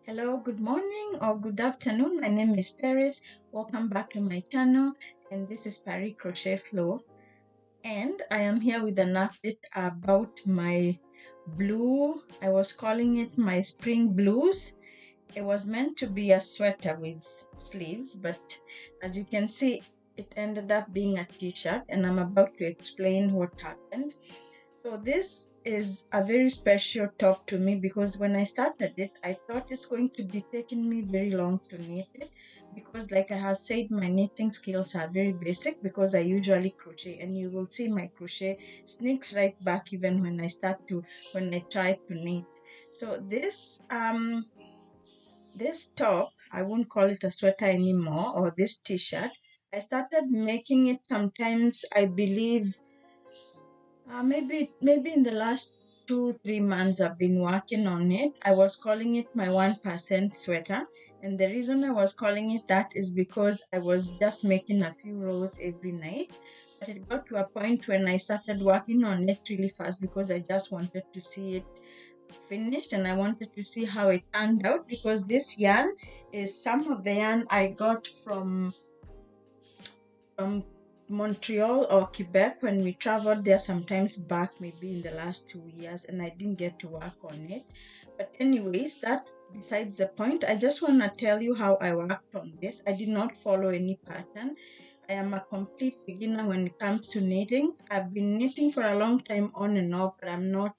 Hello, good morning or good afternoon. My name is Paris. Welcome back to my channel, and this is Paris Crochet Flow. And I am here with an update about my blue. I was calling it my spring blues. It was meant to be a sweater with sleeves, but as you can see, it ended up being a t-shirt, and I'm about to explain what happened. So this is a very special top to me because when I started it, I thought it's going to be taking me very long to knit it because like I have said, my knitting skills are very basic because I usually crochet, and you will see my crochet sneaks right back even when I try to knit. So this top, I won't call it a sweater anymore, or this t-shirt, I started making it sometimes, I believe, maybe in the last 2 3 months I've been working on it. I was calling it my 1% sweater, and the reason I was calling it that is because I was just making a few rows every night. But it got to a point when I started working on it really fast because I just wanted to see it finished, and I wanted to see how it turned out because this yarn is some of the yarn I got from Montreal or Quebec when we traveled there sometimes back maybe in the last 2 years, and I didn't get to work on it. But anyways, that's besides the point. I just want to tell you how I worked on this. I did not follow any pattern. I am a complete beginner when it comes to knitting. I've been knitting for a long time on and off, but I'm not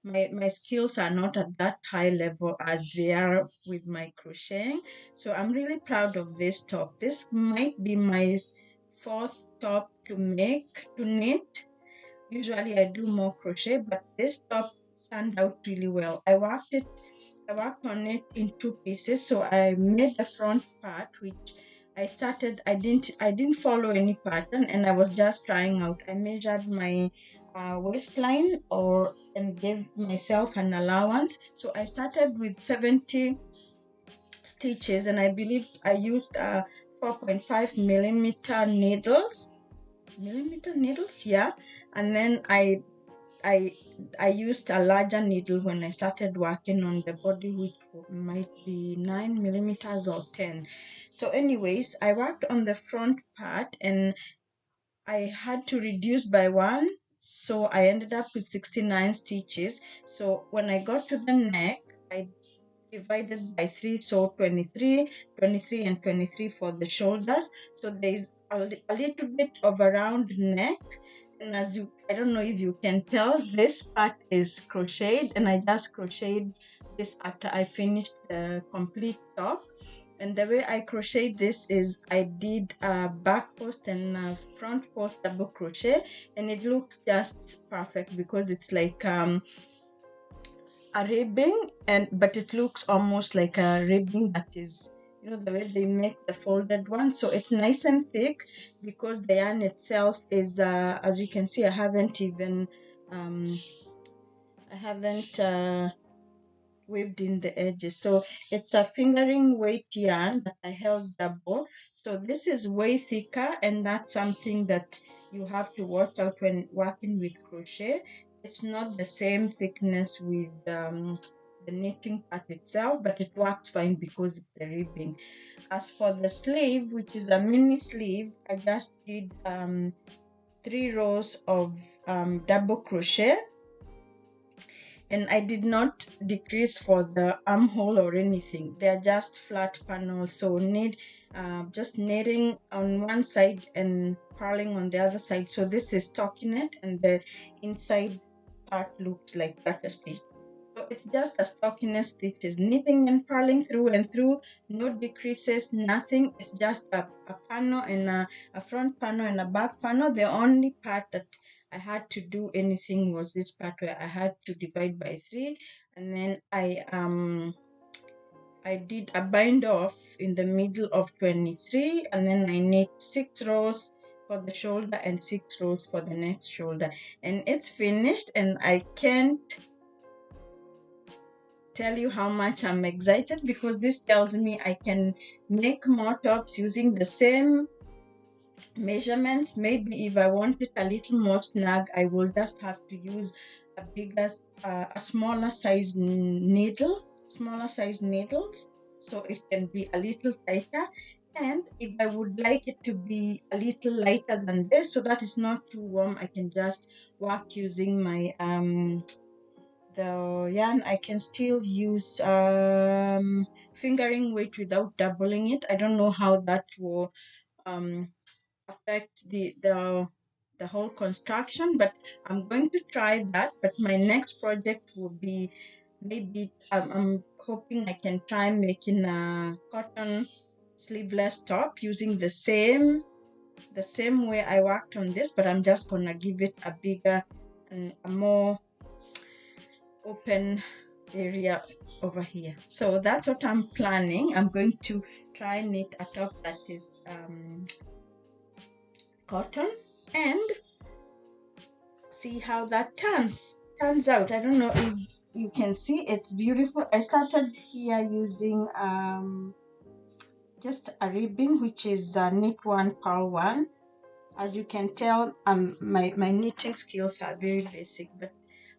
my skills are not at that high level as they are with my crocheting. So I'm really proud of this top. This might be my fourth top to knit. Usually I do more crochet, but this top turned out really well. I worked on it in two pieces. So I made the front part, which I didn't follow any pattern, and I was just trying out. I measured my waistline and gave myself an allowance. So I started with 70 stitches, and I believe I used 4.5 millimeter needles, yeah. And then I used a larger needle when I started working on the body, which might be 9 millimeters or 10. So anyways, I worked on the front part and I had to reduce by one, so I ended up with 69 stitches. So when I got to the neck, I divided by 3, so 23, 23, and 23 for the shoulders. So there's a little bit of a round neck, and I don't know if you can tell, this part is crocheted, and I just crocheted this after I finished the complete top. And the way I crocheted this is I did a back post and a front post double crochet, and it looks just perfect because it's like a ribbing, but it looks almost like a ribbing that is, the way they make the folded one. So it's nice and thick because the yarn itself is as you can see, um I haven't weaved in the edges. So it's a fingering weight yarn that I held double. So this is way thicker, and that's something that you have to watch out when working with crochet. It's not the same thickness with the knitting part itself, but it works fine because it's the ribbing. As for the sleeve, which is a mini sleeve, I just did 3 rows of double crochet, and I did not decrease for the armhole or anything. They're just flat panels, so need just knitting on one side and purling on the other side. So this is stockinette, and the inside part looks like butter stitch. So it's just a stockinette stitches, knitting and purling through and through, no decreases, nothing. It's just a panel and a front panel and a back panel. The only part that I had to do anything was this part where I had to divide by 3, and then I did a bind off in the middle of 23, and then I knit 6 rows for the shoulder and 6 rows for the next shoulder, and it's finished. And I can't tell you how much I'm excited because this tells me I can make more tops using the same measurements. Maybe if I want it a little more snug, I will just have to use a smaller size needles. so it can be a little tighter. And if I would like it to be a little lighter than this, so that it's not too warm, I can just work using my the yarn. I can still use fingering weight without doubling it. I don't know how that will affect the whole construction, but I'm going to try that. But my next project will be maybe I'm hoping I can try making a cotton sleeveless top using the same way I worked on this, but I'm just gonna give it a bigger and a more open area over here. So that's what I'm planning. I'm going to try knit a top that is cotton and see how that turns out. I don't know if you can see, it's beautiful. I started here using just a ribbon, which is knit one purl one. As you can tell, my knitting skills are very basic, but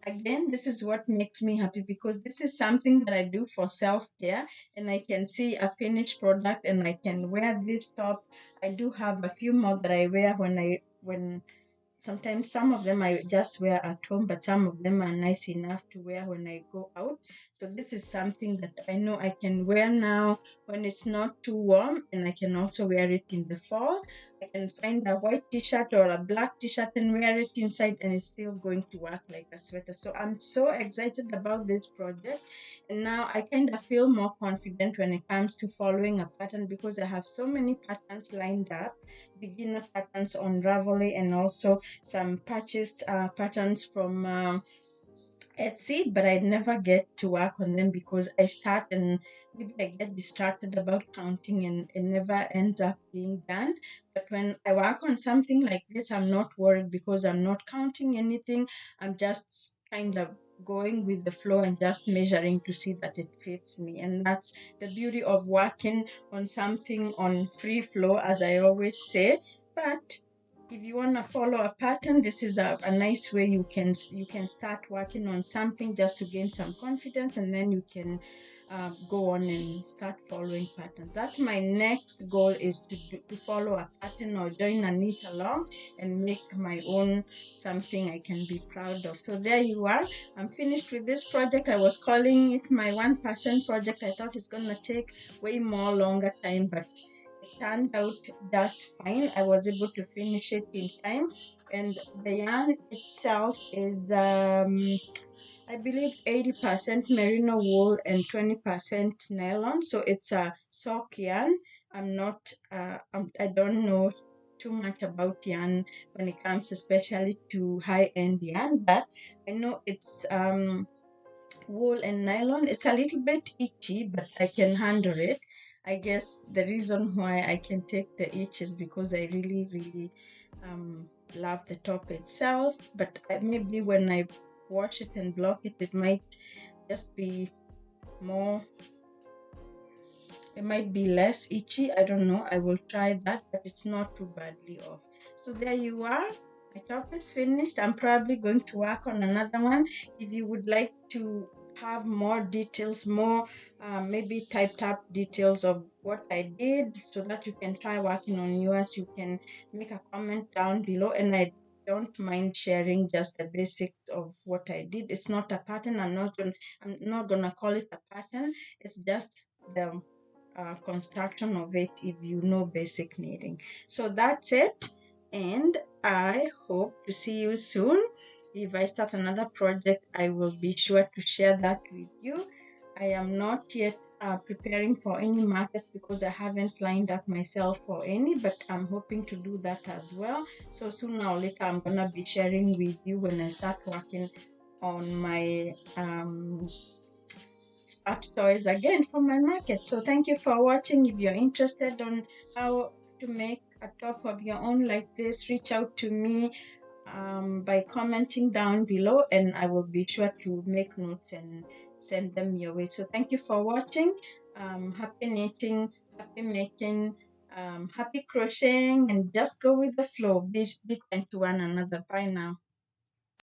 again, this is what makes me happy because this is something that I do for self-care, and I can see a finished product and I can wear this top. I do have a few more that I wear when sometimes some of them I just wear at home, but some of them are nice enough to wear when I go out. So this is something that I know I can wear now when it's not too warm, and I can also wear it in the fall. I can find a white t-shirt or a black t-shirt and wear it inside, and it's still going to work like a sweater. So I'm so excited about this project, and now I kind of feel more confident when it comes to following a pattern because I have so many patterns lined up, beginner patterns on Ravelry, and also some purchased patterns from Etsy, but I never get to work on them because I start and maybe I get distracted about counting and it never ends up being done. But when I work on something like this, I'm not worried because I'm not counting anything. I'm just kind of going with the flow and just measuring to see that it fits me. And that's the beauty of working on something on free flow, as I always say. But if you want to follow a pattern, this is a nice way you can start working on something just to gain some confidence, and then you can go on and start following patterns. That's my next goal, is to follow a pattern or join a knit along and make my own something I can be proud of. So there you are. I'm finished with this project. I was calling it my 1% project. I thought it's going to take way more longer time, but turned out just fine. I was able to finish it in time, and the yarn itself is I believe 80% merino wool and 20% nylon, so it's a sock yarn. I'm not I don't know too much about yarn when it comes especially to high-end yarn, but I know it's wool and nylon. It's a little bit itchy, but I can handle it. I guess the reason why I can take the itch is because I really, really love the top itself. But maybe when I wash it and block it, it might just be more, it might be less itchy. I don't know. I will try that, but it's not too badly off. So there you are. My top is finished. I'm probably going to work on another one. If you would like to have more details, more maybe typed up details of what I did so that you can try working on yours, you can make a comment down below, and I don't mind sharing just the basics of what I did. It's not a pattern. I'm not gonna call it a pattern. It's just the construction of it if you know basic knitting. So that's it, and I hope to see you soon. If I start another project, I will be sure to share that with you. I am not yet preparing for any markets because I haven't lined up myself for any, but I'm hoping to do that as well. So sooner or later, I'm gonna be sharing with you when I start working on my start toys again for my market. So thank you for watching. If you're interested on how to make a top of your own like this, reach out to me by commenting down below, and I will be sure to make notes and send them your way. So thank you for watching. Happy knitting, happy making, happy crocheting, and just go with the flow. Be kind to one another. Bye now.